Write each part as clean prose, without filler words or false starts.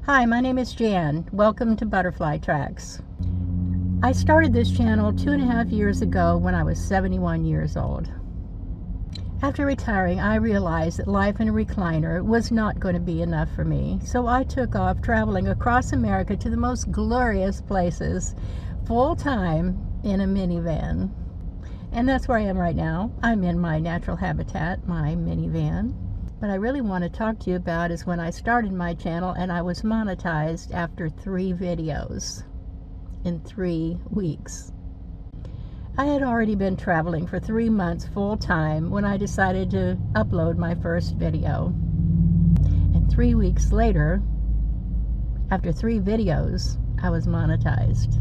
Hi, my name is Jan. Welcome to Butterfly Tracks. I started this channel 2.5 years ago when I was 71 years old. After retiring, I realized that life in a recliner was not going to be enough for me, so I took off traveling across America to the most glorious places, full-time in a minivan. And that's where I am right now. I'm in my natural habitat, my minivan. What I really want to talk to you about is when I started my channel and I was monetized after 3 videos in 3 weeks. I had already been traveling for 3 months full-time when I decided to upload my first video. And 3 weeks later, after 3 videos, I was monetized.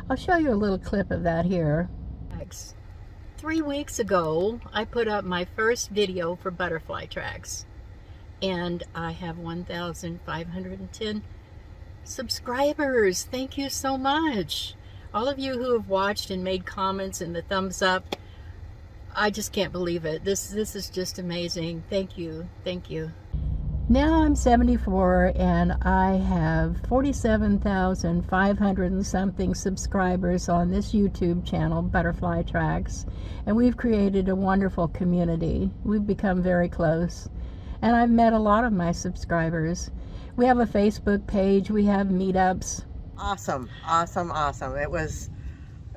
I'll show you a little clip of that here. 3 weeks ago, I put up my first video for Butterfly Tracks, and I have 1,510 subscribers. Thank you so much. All of you who have watched and made comments and the thumbs up, I just can't believe it. This is just amazing. Thank you. Thank you. Now I'm 74 and I have 47,500 and something subscribers on this YouTube channel, Butterfly Tracks, and we've created a wonderful community. We've become very close, and I've met a lot of my subscribers. We have a Facebook page, we have meetups. Awesome, awesome, awesome. It was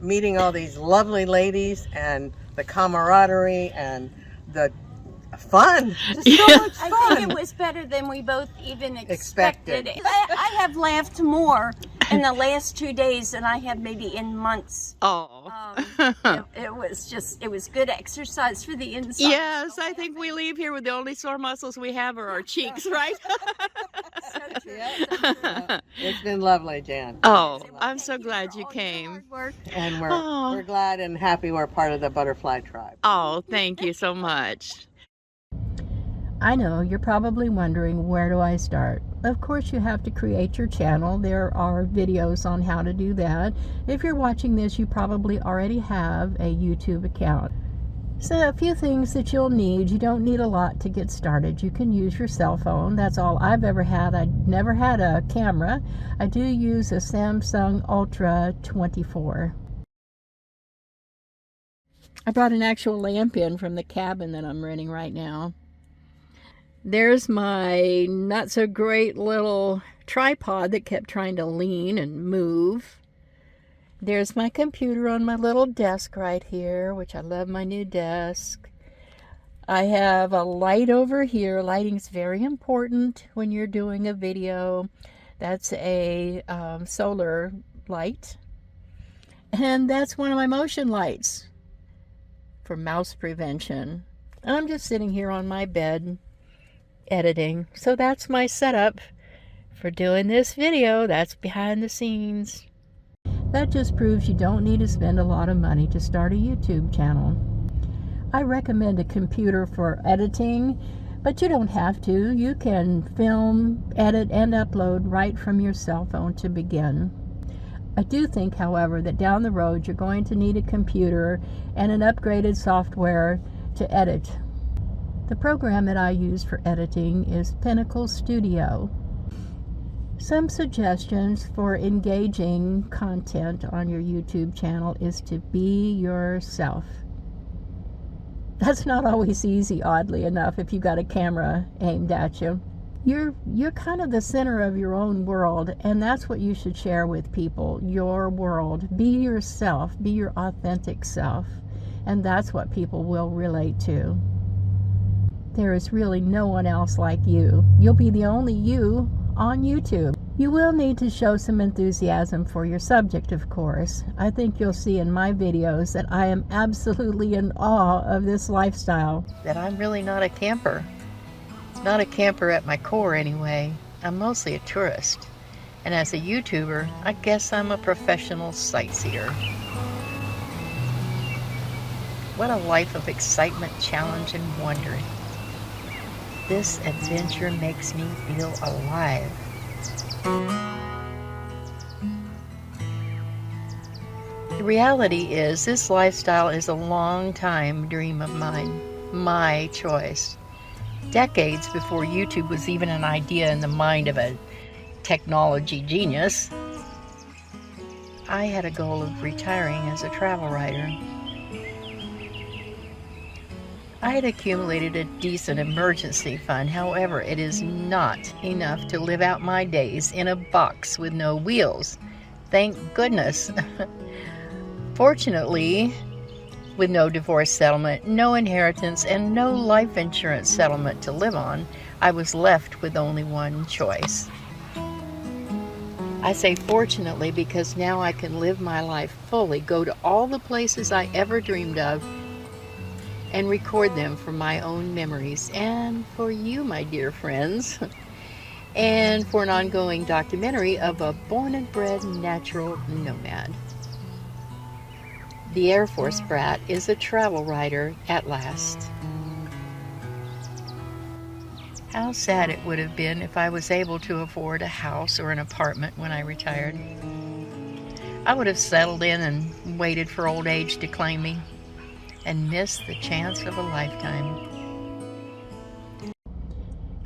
meeting all these lovely ladies and the camaraderie and the fun. Just so much fun. I think it was better than we both even expected. I have laughed more in the last 2 days than I have maybe in months. Oh. It was good exercise for the inside. Yes, I think we leave here with the only sore muscles we have are our cheeks, right? So true. Yeah. It's been lovely, Jan. Oh, Well, I'm thank so you glad for you all your came. hard work. And Oh. we're glad and happy we're part of the Butterfly Tribe. Oh, thank you so much. I know you're probably wondering, where do I start? Of course, you have to create your channel. There are videos on how to do that. If you're watching this, you probably already have a YouTube account. So a few things that you'll need. You don't need a lot to get started. You can use your cell phone. That's all I've ever had. I never had a camera. I do use a Samsung Ultra 24. I brought an actual lamp in from the cabin that I'm renting right now. There's my not so great little tripod that kept trying to lean and move. There's my computer on my little desk right here, which I love my new desk. I have a light over here. Lighting's very important when you're doing a video. That's a solar light. And that's one of my motion lights for mouse prevention. And I'm just sitting here on my bed editing. So that's my setup for doing this video. That's behind the scenes. That just proves you don't need to spend a lot of money to start a YouTube channel. I recommend a computer for editing, but you don't have to. You can film, edit, and upload right from your cell phone to begin. I do think, however, that down the road you're going to need a computer and an upgraded software to edit. The program that I use for editing is Pinnacle Studio. Some suggestions for engaging content on your YouTube channel is to be yourself. That's not always easy, oddly enough, if you've got a camera aimed at you. You're kind of the center of your own world, and that's what you should share with people, your world. Be yourself, be your authentic self, and that's what people will relate to. There is really no one else like you. You'll be the only you on YouTube. You will need to show some enthusiasm for your subject, of course. I think you'll see in my videos that I am absolutely in awe of this lifestyle. That I'm really not a camper. Not a camper at my core anyway. I'm mostly a tourist. And as a YouTuber, I guess I'm a professional sightseer. What a life of excitement, challenge, and wonder. This adventure makes me feel alive. The reality is, this lifestyle is a long time dream of mine, my choice. Decades before YouTube was even an idea in the mind of a technology genius. I had a goal of retiring as a travel writer. I had accumulated a decent emergency fund. However, it is not enough to live out my days in a box with no wheels. Thank goodness. Fortunately, with no divorce settlement, no inheritance, and no life insurance settlement to live on, I was left with only one choice. I say fortunately because now I can live my life fully, go to all the places I ever dreamed of, and record them for my own memories and for you, my dear friends, and for an ongoing documentary of a born and bred natural nomad. The Air Force brat is a travel writer at last. How sad it would have been if I was able to afford a house or an apartment when I retired. I would have settled in and waited for old age to claim me and missed the chance of a lifetime.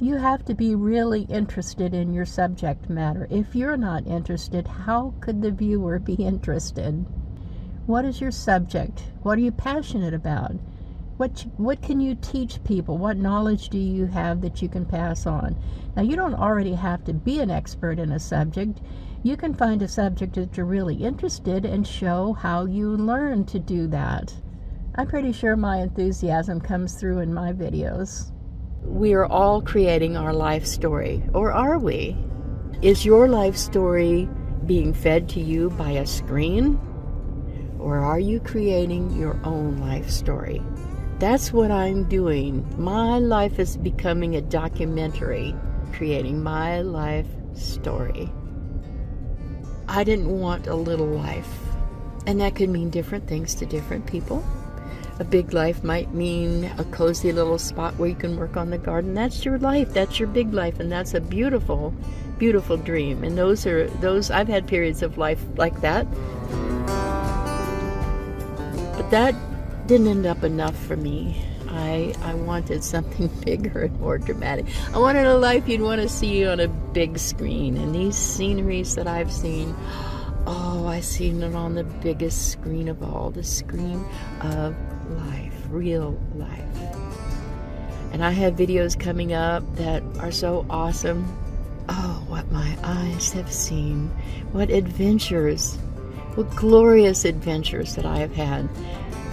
You have to be really interested in your subject matter. If you're not interested, how could the viewer be interested? What is your subject? What are you passionate about? What can you teach people? What knowledge do you have that you can pass on? Now, you don't already have to be an expert in a subject. You can find a subject that you're really interested in and show how you learn to do that. I'm pretty sure my enthusiasm comes through in my videos. We are all creating our life story, or are we? Is your life story being fed to you by a screen? Or are you creating your own life story? That's what I'm doing. My life is becoming a documentary, creating my life story. I didn't want a little life, and that could mean different things to different people. A big life might mean a cozy little spot where you can work on the garden. That's your life. That's your big life, and that's a beautiful, beautiful dream. And those I've had periods of life like that. But that didn't end up enough for me. I wanted something bigger and more dramatic. I wanted a life you'd want to see on a big screen. And these sceneries that I've seen, oh, I've seen it on the biggest screen of all, the screen of life, real life. And I have videos coming up that are so awesome. Oh, what my eyes have seen. What adventures, what glorious adventures that I have had.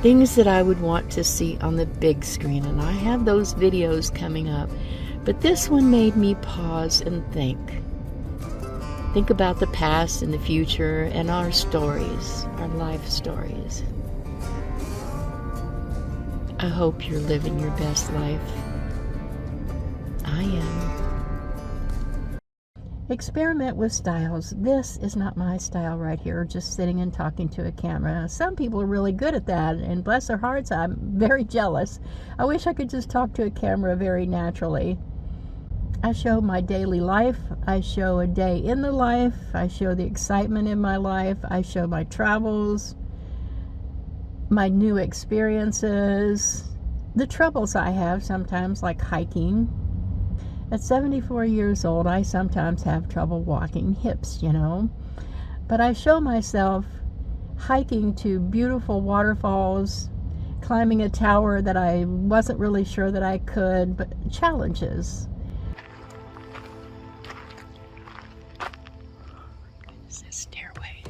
Things that I would want to see on the big screen. And I have those videos coming up. But this one made me pause and think. Think about the past and the future and our stories, our life stories. I hope you're living your best life. I am. Experiment with styles. This is not my style right here, just sitting and talking to a camera. Some people are really good at that, and bless their hearts, I'm very jealous. I wish I could just talk to a camera very naturally. I show my daily life. I show a day in the life. I show the excitement in my life. I show my travels, my new experiences, the troubles I have sometimes, like hiking. At 74 years old, I sometimes have trouble walking, hips, you know. But I show myself hiking to beautiful waterfalls, climbing a tower that I wasn't really sure that I could, but challenges. It's a stairway.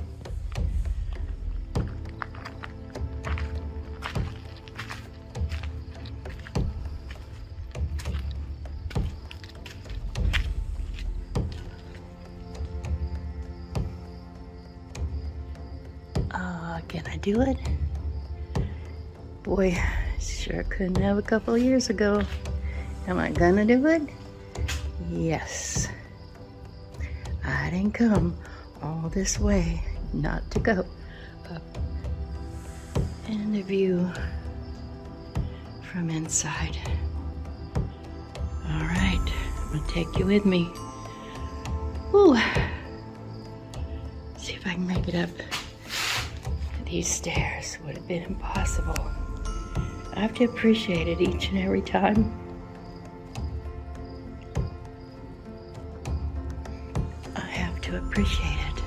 Can I do it? Boy, sure couldn't have a couple of years ago. Am I gonna do it? Yes. I didn't come all this way not to go up. And the view from inside. All right, I'm gonna take you with me. Ooh. See if I can make it up. These stairs would have been impossible. I have to appreciate it each and every time. I to appreciate it.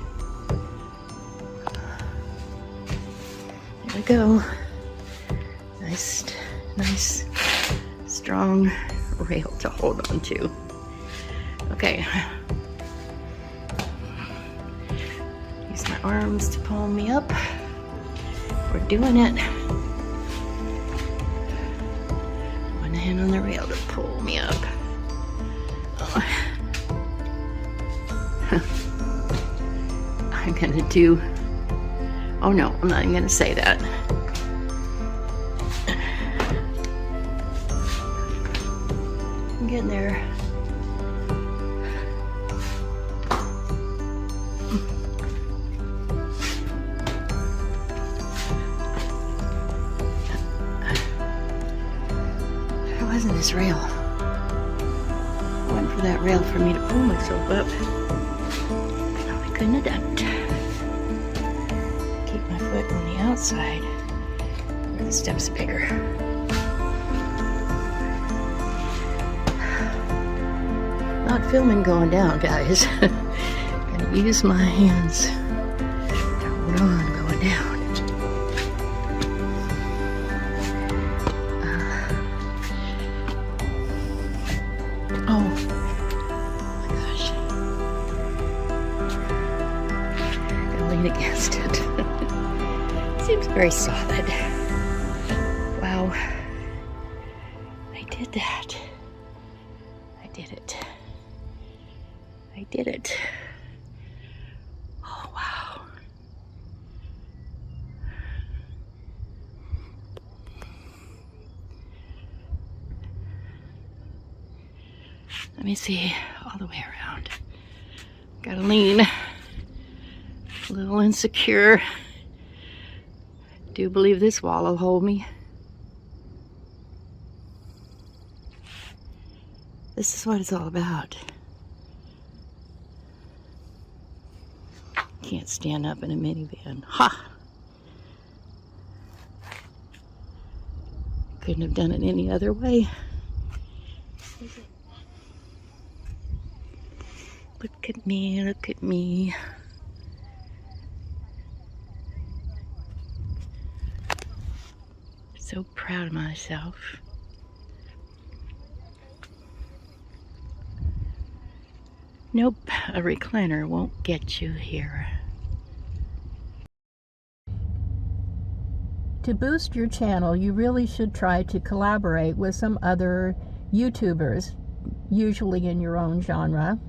There we go. Nice, strong rail to hold on to. Okay. Use my arms to pull me up. We're doing it. One hand on the rail to pull me up. Oh. I'm gonna do, oh no, I'm not even gonna say that. I'm getting there. There wasn't this rail. I went for that rail for me to pull myself up. I couldn't have done it. Keep my foot on the outside where the step's bigger. Not filming going down, guys. Gonna use my hands to hold on going down. Oh my gosh. Gotta lean against it. Seems very solid. Wow. I did that. I did it. I did it. Oh, wow. Let me see all the way around. Gotta lean. A little insecure. Do believe this wall will hold me. This is what it's all about. Can't stand up in a minivan. Ha! Couldn't have done it any other way. Look at me, look at me. So proud of myself. Nope, a recliner won't get you here. To boost your channel, you really should try to collaborate with some other YouTubers, usually in your own genre.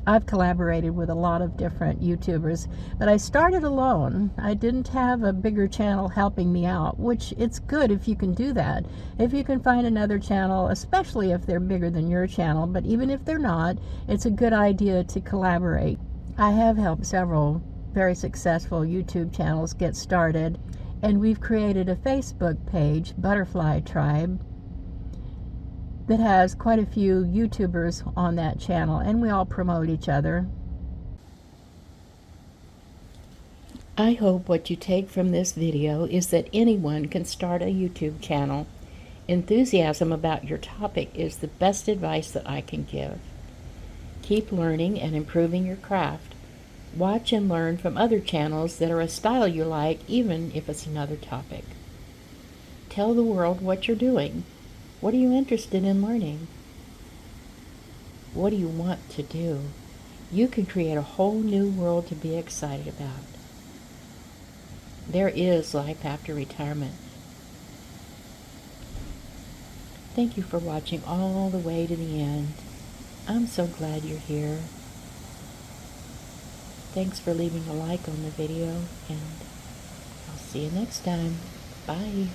I've collaborated with a lot of different YouTubers, but I started alone. I didn't have a bigger channel helping me out, which it's good if you can do that. If you can find another channel, especially if they're bigger than your channel, but even if they're not, it's a good idea to collaborate. I have helped several very successful YouTube channels get started, and we've created a Facebook page, Butterfly Tribe, that has quite a few YouTubers on that channel, and we all promote each other. I hope what you take from this video is that anyone can start a YouTube channel. Enthusiasm about your topic is the best advice that I can give. Keep learning and improving your craft. Watch and learn from other channels that are a style you like, even if it's another topic. Tell the world what you're doing. What are you interested in learning? What do you want to do? You can create a whole new world to be excited about. There is life after retirement. Thank you for watching all the way to the end. I'm so glad you're here. Thanks for leaving a like on the video, and I'll see you next time. Bye.